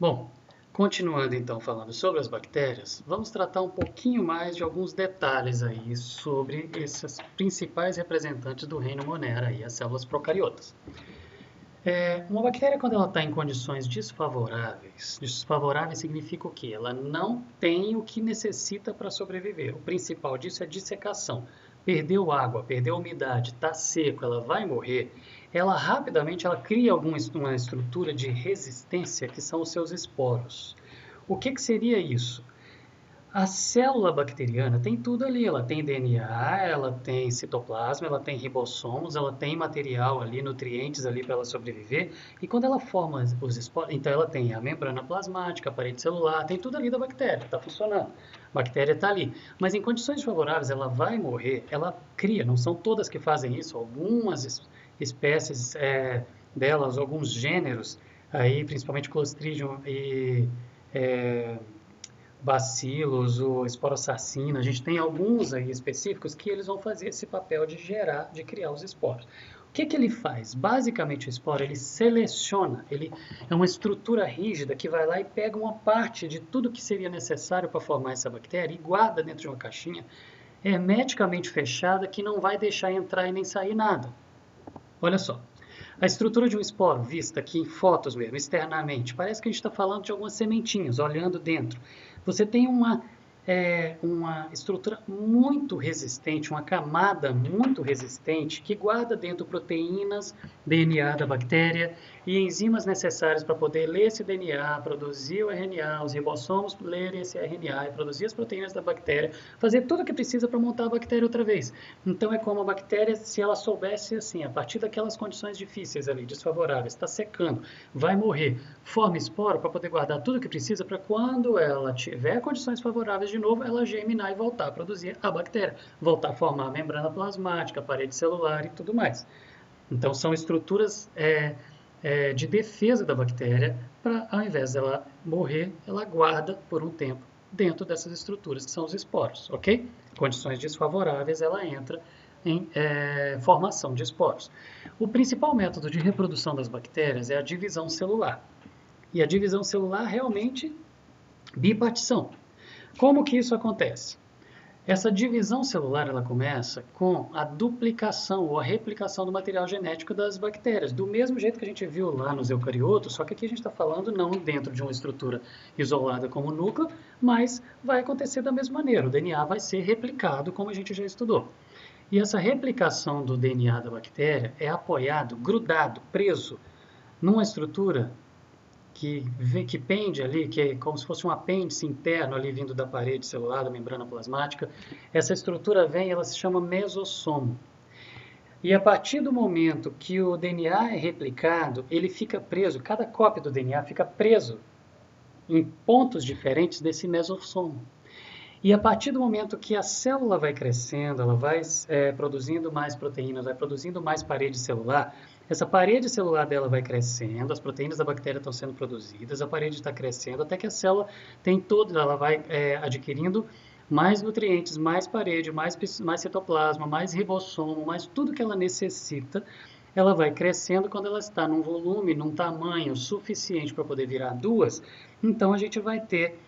Bom, continuando então falando sobre as bactérias, vamos tratar um pouquinho mais de alguns detalhes aí sobre esses principais representantes do reino Monera, aí, as células procariotas. Uma bactéria, quando ela está em condições desfavoráveis significa o quê? Ela não tem o que necessita para sobreviver. O principal disso é dissecação. Perdeu água, perdeu umidade, está seco, ela vai morrer. Ela rapidamente ela cria uma estrutura de resistência que são os seus esporos. O que seria isso? A célula bacteriana tem tudo ali, ela tem DNA, ela tem citoplasma, ela tem ribossomos, ela tem material ali, nutrientes ali para ela sobreviver. E quando ela forma os esporos, então ela tem a membrana plasmática, a parede celular, tem tudo ali da bactéria, está funcionando. A bactéria está ali. Mas em condições favoráveis ela vai morrer, ela cria, não são todas que fazem isso, algumas espécies delas, alguns gêneros, aí principalmente Clostridium e bacilos, o esporosarcina, a gente tem alguns aí específicos que eles vão fazer esse papel de gerar, de criar os esporos. O que ele faz? Basicamente o esporo ele seleciona, ele é uma estrutura rígida que vai lá e pega uma parte de tudo que seria necessário para formar essa bactéria e guarda dentro de uma caixinha hermeticamente fechada que não vai deixar entrar e nem sair nada. Olha só, a estrutura de um esporo, vista aqui em fotos mesmo, externamente, parece que a gente está falando de algumas sementinhas, olhando dentro. Você tem uma estrutura muito resistente, uma camada muito resistente, que guarda dentro proteínas, DNA da bactéria e enzimas necessárias para poder ler esse DNA, produzir o RNA, os ribossomos lerem esse RNA e produzir as proteínas da bactéria, fazer tudo o que precisa para montar a bactéria outra vez. Então é como a bactéria, se ela soubesse assim, a partir daquelas condições difíceis ali, desfavoráveis, está secando, vai morrer, forma esporo para poder guardar tudo o que precisa para quando ela tiver condições favoráveis de novo, ela germinar e voltar a produzir a bactéria, voltar a formar a membrana plasmática, a parede celular e tudo mais. Então são estruturas de defesa da bactéria para, ao invés dela morrer, ela guarda por um tempo dentro dessas estruturas que são os esporos, ok? Condições desfavoráveis, ela entra em formação de esporos. O principal método de reprodução das bactérias é a divisão celular. E a divisão celular realmente bipartição. Como que isso acontece? Essa divisão celular ela começa com a duplicação ou a replicação do material genético das bactérias, do mesmo jeito que a gente viu lá nos eucariotos, só que aqui a gente está falando não dentro de uma estrutura isolada como o núcleo, mas vai acontecer da mesma maneira, o DNA vai ser replicado como a gente já estudou. E essa replicação do DNA da bactéria é apoiado, grudado, preso numa estrutura que pende ali, que é como se fosse um apêndice interno ali vindo da parede celular, da membrana plasmática. Essa estrutura vem, ela se chama mesossomo. E a partir do momento que o DNA é replicado, ele fica preso, cada cópia do DNA fica preso em pontos diferentes desse mesossomo. E a partir do momento que a célula vai crescendo, ela vai produzindo mais proteínas, vai produzindo mais parede celular, essa parede celular dela vai crescendo, as proteínas da bactéria estão sendo produzidas, a parede está crescendo, até que a célula tem toda, ela vai adquirindo mais nutrientes, mais parede, mais citoplasma, mais ribossomo, mais tudo que ela necessita, ela vai crescendo quando ela está num volume, num tamanho suficiente para poder virar duas, então a gente vai ter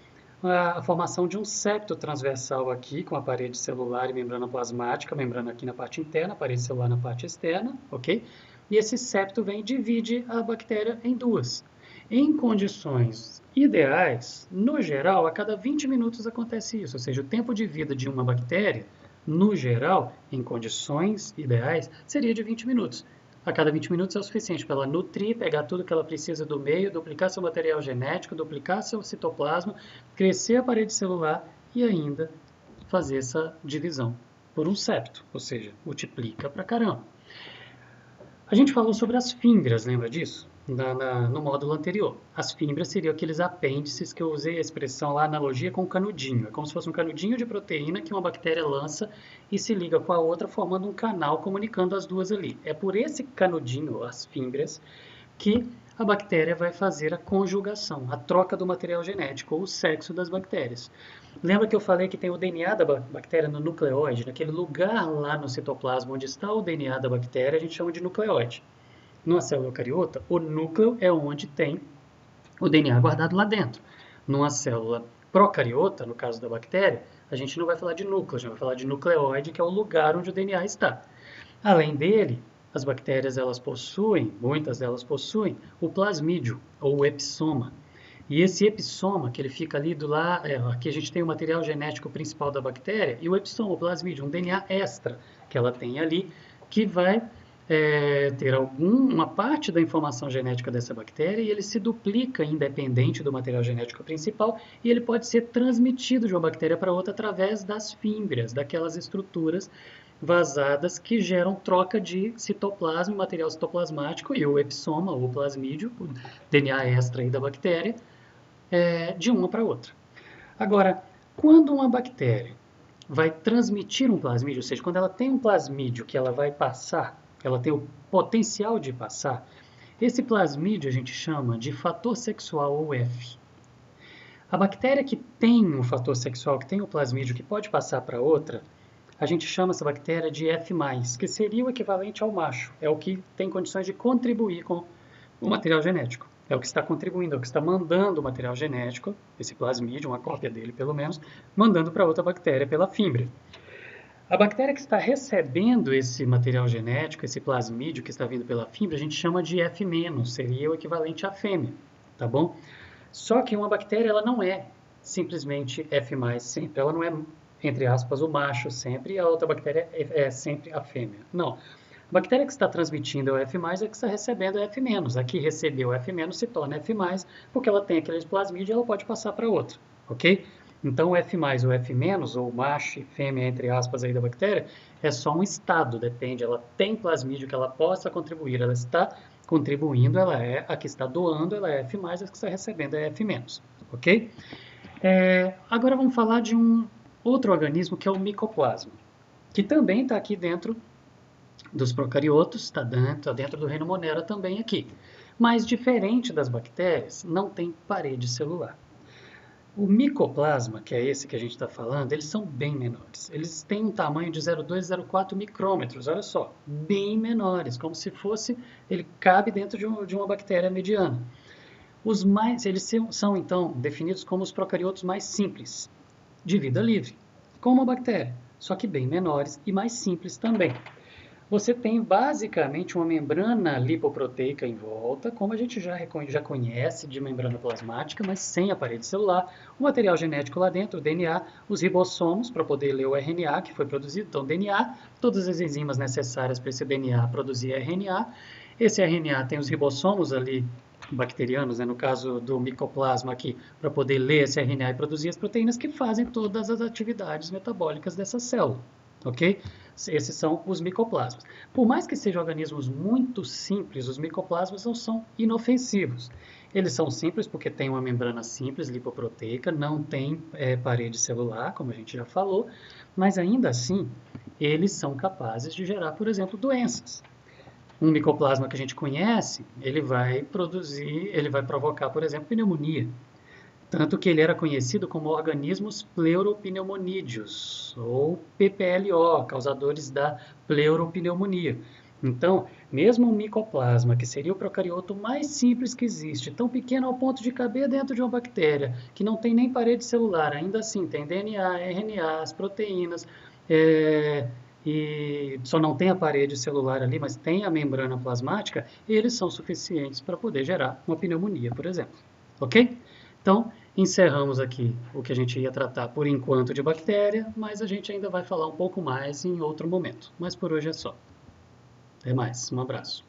a formação de um septo transversal aqui, com a parede celular e membrana plasmática, a membrana aqui na parte interna, a parede celular na parte externa, ok? E esse septo vem e divide a bactéria em duas. Em condições ideais, no geral, a cada 20 minutos acontece isso, ou seja, o tempo de vida de uma bactéria, no geral, em condições ideais, seria de 20 minutos. A cada 20 minutos é o suficiente para ela nutrir, pegar tudo que ela precisa do meio, duplicar seu material genético, duplicar seu citoplasma, crescer a parede celular e ainda fazer essa divisão por um septo, ou seja, multiplica pra caramba. A gente falou sobre as fímbrias, lembra disso? No módulo anterior. As fímbrias seriam aqueles apêndices que eu usei a expressão lá, a analogia com canudinho. É como se fosse um canudinho de proteína que uma bactéria lança e se liga com a outra, formando um canal comunicando as duas ali. É por esse canudinho, as fímbrias, que a bactéria vai fazer a conjugação, a troca do material genético, ou o sexo das bactérias. Lembra que eu falei que tem o DNA da bactéria no nucleóide, naquele lugar lá no citoplasma onde está o DNA da bactéria, a gente chama de nucleóide. Numa célula eucariota, o núcleo é onde tem o DNA é guardado lá dentro. Numa célula procariota, no caso da bactéria, a gente não vai falar de núcleo, a gente vai falar de nucleóide, que é o lugar onde o DNA está. Além dele, as bactérias muitas delas possuem o plasmídio, ou o epissoma. E esse epissoma, que ele fica ali aqui a gente tem o material genético principal da bactéria, e o epissoma, o plasmídio, um DNA extra que ela tem ali, que vai ter uma parte da informação genética dessa bactéria e ele se duplica independente do material genético principal e ele pode ser transmitido de uma bactéria para outra através das fímbrias, daquelas estruturas vazadas que geram troca de citoplasma, material citoplasmático e o epissoma, ou plasmídio, o DNA extra aí da bactéria, de uma para outra. Agora, quando uma bactéria vai transmitir um plasmídio, ou seja, quando ela tem um plasmídio que ela vai passar, ela tem o potencial de passar, esse plasmídio a gente chama de fator sexual, ou F. A bactéria que tem um fator sexual, que tem o plasmídio que pode passar para outra, a gente chama essa bactéria de F+, que seria o equivalente ao macho. É o que tem condições de contribuir com o material genético. É o que está contribuindo, é o que está mandando o material genético, esse plasmídio, uma cópia dele pelo menos, mandando para outra bactéria pela fímbria. A bactéria que está recebendo esse material genético, esse plasmídio que está vindo pela fímbria, a gente chama de F-, seria o equivalente à fêmea, tá bom? Só que uma bactéria, ela não é simplesmente F+, sempre. Ela não é, entre aspas, o macho sempre, e a outra bactéria é sempre a fêmea. Não. A bactéria que está transmitindo é o F+, a que está recebendo é F-. A que recebeu F- se torna F+, porque ela tem aquele plasmídio e ela pode passar para outra, ok? Então, o F+, ou F-, ou macho e fêmea, entre aspas, aí da bactéria, é só um estado, depende. Ela tem plasmídio que ela possa contribuir, ela está contribuindo, ela é a que está doando, ela é F+, a que está recebendo é F-, ok? Agora vamos falar de um outro organismo que é o micoplasma, que também está aqui dentro dos procariotos, está dentro do reino Monera também aqui. Mas diferente das bactérias, não tem parede celular. O micoplasma, que é esse que a gente está falando, eles são bem menores. Eles têm um tamanho de 0,2, 0,4 micrômetros, olha só, bem menores, como se fosse, ele cabe dentro de uma bactéria mediana. Eles são, então, definidos como os procariotos mais simples, de vida livre, como a bactéria, só que bem menores e mais simples também. Você tem basicamente uma membrana lipoproteica em volta, como a gente já conhece de membrana plasmática, mas sem a parede celular, o material genético lá dentro, o DNA, os ribossomos para poder ler o RNA que foi produzido, então DNA, todas as enzimas necessárias para esse DNA produzir RNA. Esse RNA tem os ribossomos ali bacterianos, no caso do micoplasma aqui, para poder ler esse RNA e produzir as proteínas que fazem todas as atividades metabólicas dessa célula, ok? Esses são os micoplasmas. Por mais que sejam organismos muito simples, os micoplasmas não são inofensivos. Eles são simples porque têm uma membrana simples, lipoproteica, não tem parede celular, como a gente já falou, mas ainda assim, eles são capazes de gerar, por exemplo, doenças. Um micoplasma que a gente conhece, ele vai provocar, por exemplo, pneumonia. Tanto que ele era conhecido como organismos pleuropneumonídeos, ou PPLO, causadores da pleuropneumonia. Então, mesmo um micoplasma, que seria o procarioto mais simples que existe, tão pequeno ao ponto de caber dentro de uma bactéria, que não tem nem parede celular, ainda assim tem DNA, RNA, as proteínas, e só não tem a parede celular ali, mas tem a membrana plasmática, eles são suficientes para poder gerar uma pneumonia, por exemplo. Ok? Então, encerramos aqui o que a gente ia tratar por enquanto de bactéria, mas a gente ainda vai falar um pouco mais em outro momento. Mas por hoje é só. Até mais, um abraço.